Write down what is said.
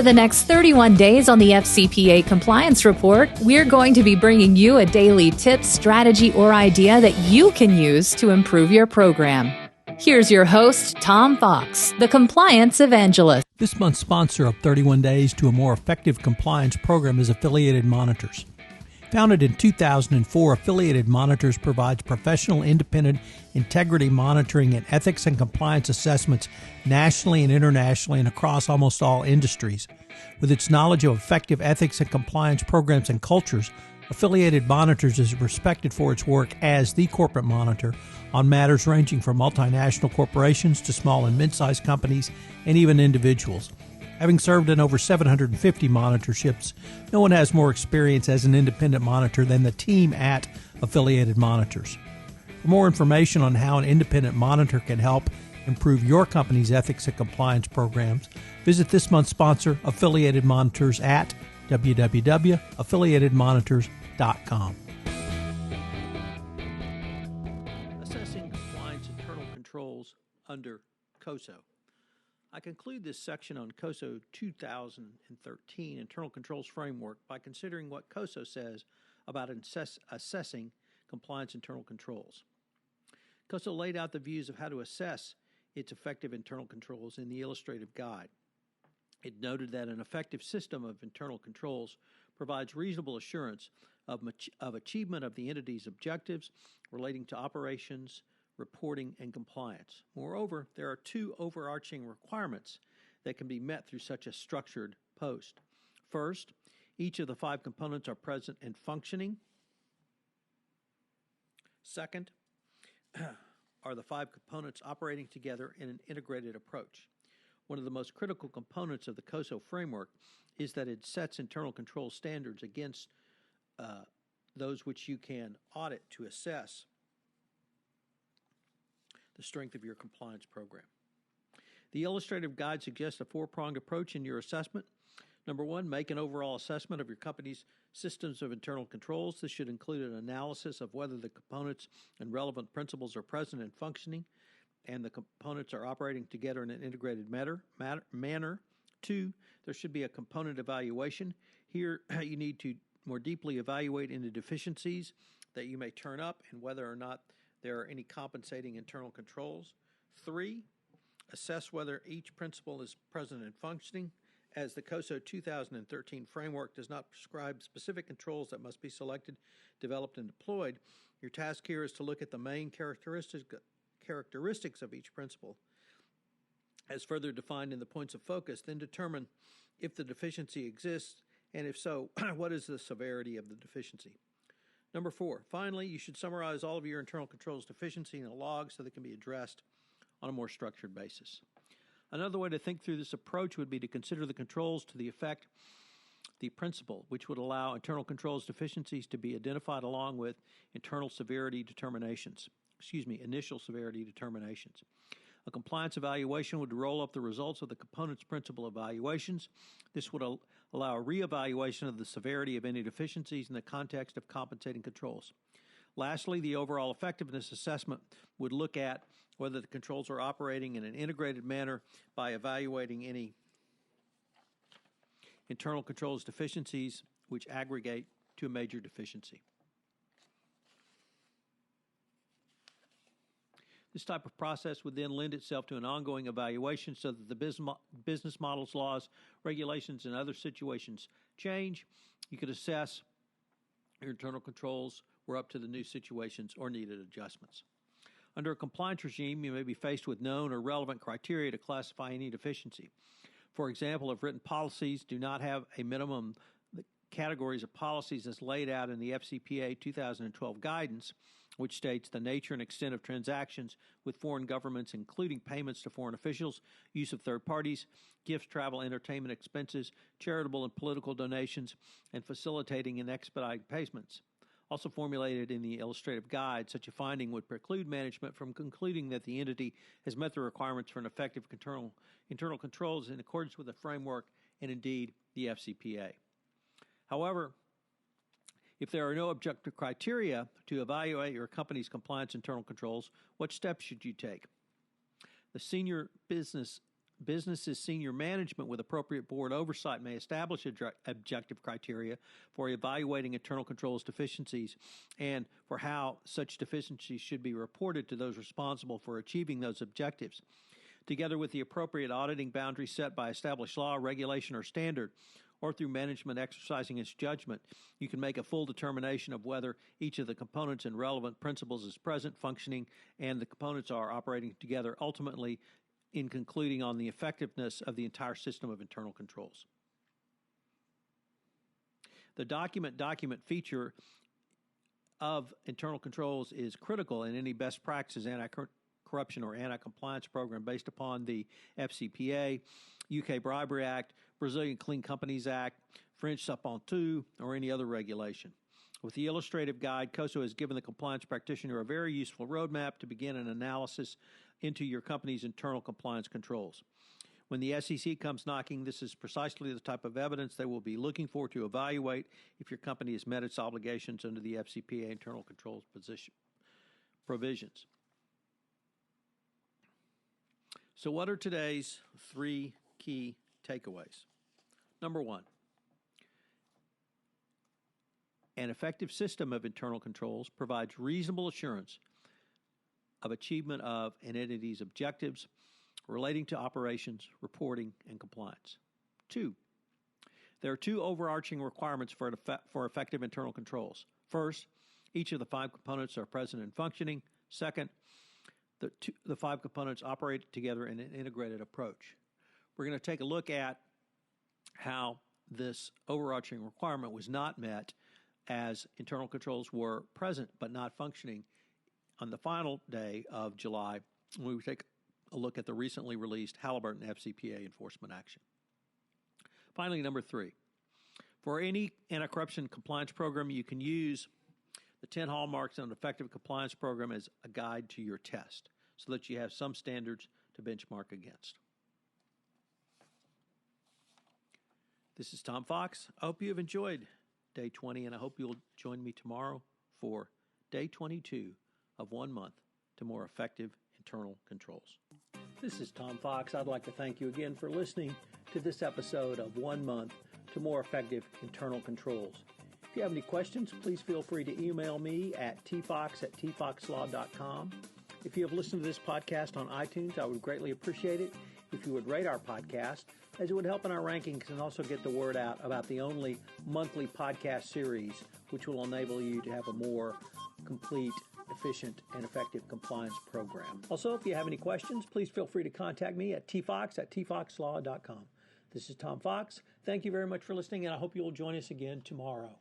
For the next 31 days on the FCPA Compliance Report, we're going to be bringing you a daily tip, strategy, or idea that you can use to improve your program. Here's your host, Tom Fox, the Compliance Evangelist. This month's sponsor of 31 Days to a More Effective Compliance program is Affiliated Monitors. Founded in 2004, Affiliated Monitors provides professional, independent integrity monitoring and ethics and compliance assessments nationally and internationally and across almost all industries. With its knowledge of effective ethics and compliance programs and cultures, Affiliated Monitors is respected for its work as the corporate monitor on matters ranging from multinational corporations to small and mid-sized companies and even individuals. Having served in over 750 monitorships, no one has more experience as an independent monitor than the team at Affiliated Monitors. For more information on how an independent monitor can help improve your company's ethics and compliance programs, visit this month's sponsor, Affiliated Monitors, at www.affiliatedmonitors.com. Assessing compliance internal controls under COSO. I conclude this section on COSO 2013 Internal Controls Framework by considering what COSO says about assessing compliance internal controls. COSO laid out the views of how to assess its effective internal controls in the illustrative guide. It noted that an effective system of internal controls provides reasonable assurance of achievement of the entity's objectives relating to operations, reporting, and compliance. Moreover, there are two overarching requirements that can be met through such a structured post. First, each of the five components are present and functioning. Second, are the five components operating together in an integrated approach. One of the most critical components of the COSO framework is that it sets internal control standards against those which you can audit to assess the strength of your compliance program. The illustrative guide suggests a four-pronged approach in your assessment. Number one, make an overall assessment of your company's systems of internal controls. This should include an analysis of whether the components and relevant principles are present and functioning, and the components are operating together in an integrated manner. Two, there should be a component evaluation. Here, you need to more deeply evaluate any deficiencies that you may turn up and whether or not there are any compensating internal controls. Three, assess whether each principle is present and functioning. As the COSO 2013 framework does not prescribe specific controls that must be selected, developed, and deployed, your task here is to look at the main characteristics of each principle as further defined in the points of focus, then determine if the deficiency exists, and if so, what is the severity of the deficiency. Number four, finally, you should summarize all of your internal controls deficiency in a log so they can be addressed on a more structured basis. Another way to think through this approach would be to consider the controls to the effect the principle, which would allow internal controls deficiencies to be identified along with initial severity determinations. A compliance evaluation would roll up the results of the components principle evaluations. This would allow a reevaluation of the severity of any deficiencies in the context of compensating controls. Lastly, the overall effectiveness assessment would look at whether the controls are operating in an integrated manner by evaluating any internal controls deficiencies which aggregate to a major deficiency. This type of process would then lend itself to an ongoing evaluation so that the business models, laws, regulations, and other situations change. You could assess your internal controls were up to the new situations or needed adjustments. Under a compliance regime, you may be faced with known or relevant criteria to classify any deficiency. For example, if written policies do not have a minimum categories of policies as laid out in the FCPA 2012 guidance, which states the nature and extent of transactions with foreign governments, including payments to foreign officials, use of third parties, gifts, travel, entertainment expenses, charitable and political donations, and facilitating and expediting payments. Also formulated in the illustrative guide, such a finding would preclude management from concluding that the entity has met the requirements for an effective internal controls in accordance with the framework and indeed the FCPA. However, if there are no objective criteria to evaluate your company's compliance internal controls, what steps should you take? The senior business business's senior management with appropriate board oversight may establish objective criteria for evaluating internal controls deficiencies and for how such deficiencies should be reported to those responsible for achieving those objectives. Together with the appropriate auditing boundaries set by established law, regulation, or standard, or through management exercising its judgment, you can make a full determination of whether each of the components and relevant principles is present, functioning, and the components are operating together, ultimately in concluding on the effectiveness of the entire system of internal controls. The document feature of internal controls is critical in any best practices anti-corruption or anti-compliance program based upon the FCPA, UK Bribery Act, Brazilian Clean Companies Act, French Sapin-II, or any other regulation. With the illustrative guide, COSO has given the compliance practitioner a very useful roadmap to begin an analysis into your company's internal compliance controls. When the SEC comes knocking, this is precisely the type of evidence they will be looking for to evaluate if your company has met its obligations under the FCPA internal controls provisions. So what are today's 3 key takeaways? Number 1, an effective system of internal controls provides reasonable assurance of achievement of an entity's objectives relating to operations, reporting, and compliance. 2, there are 2 overarching requirements for effective internal controls. First, each of the 5 components are present and functioning. Second, the 5 components operate together in an integrated approach. We're going to take a look at how this overarching requirement was not met as internal controls were present but not functioning on the final day of July when we take a look at the recently released Halliburton FCPA enforcement action. Finally, number 3, for any anti-corruption compliance program, you can use the 10 hallmarks of an effective compliance program as a guide to your test so that you have some standards to benchmark against. This is Tom Fox. I hope you have enjoyed Day 20, and I hope you'll join me tomorrow for Day 22 of 1 month to more effective internal controls. This is Tom Fox. I'd like to thank you again for listening to this episode of 1 month to more effective internal controls. If you have any questions, please feel free to email me at tfox@tfoxlaw.com. If you have listened to this podcast on iTunes, I would greatly appreciate it if you would rate our podcast, as it would help in our rankings and also get the word out about the only monthly podcast series which will enable you to have a more complete, efficient, and effective compliance program. Also, if you have any questions, please feel free to contact me at tfox@tfoxlaw.com. This is Tom Fox. Thank you very much for listening, and I hope you will join us again tomorrow.